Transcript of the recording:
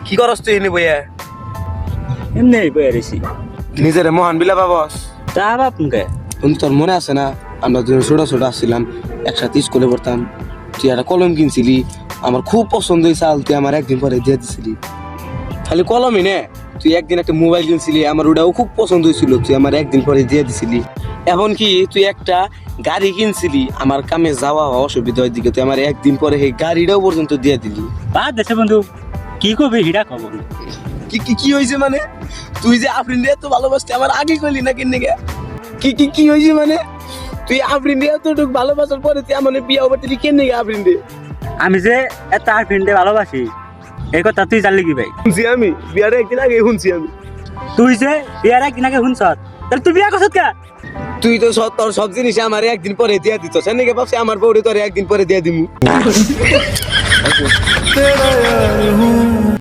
কি করস তুই এনে বইয়া? এমনি বইয়া রয়েছি। নিজের মহান বিলা বাবস। তা বাপুকে কিন্তু তোর মনে আছে না, আমরা যখন ছোট ছোট আসছিলাম একসাথে স্কুলে পড়তাম, তুই একটা কলম কিনছিলি, আমার খুব পছন্দ হয়েছে, তুই আমার একদিন পরে দিয়ে দিছিলি। খালি কলমই নে, তুই একদিন একটা মোবাইল কিনছিলি, আমার ওটাও খুব পছন্দ হয়েছিল, তুই আমার একদিন পরে দিয়ে দিছিলি। এমনকি তুই একটা গাড়ি কিনছিলি, আমার কামে যাওয়া অসুবিধা হয় দিকে তুই আমার একদিন পরে সেই গাড়িটাও পর্যন্ত দিয়ে দিলি। বাদ দেশে বন্ধু, কি কবি হিডা খবর। কি কি কি হয়েছে মানে? তুই যে আফরিন রে এত ভালোবাসতে আমার আগে কইলি না কেন? কি কি কি হয়েছে মানে? তুই আফরিন রে এতটুকু ভালোবাসার পরে তুই আমার বিয়া হবার তুই কেন আফরিন রে? আমি যে এত আর ফ্রেন্ডে ভালোবাসি এই কথা তুই জানলি কি ভাই? শুনছি আমি, বিয়ার একদিন আগে শুনছি আমি। তুই যে বিয়ার একদিন আগে শুনছ, তাহলে তুই বিয়া করছত কে? তুই তো তোর সব জিনিস আমার একদিন পরে দিয়ে দিত, সে নাকি ভাবছি আমার বউরে তোর একদিন পরে দিয়ে দিমু।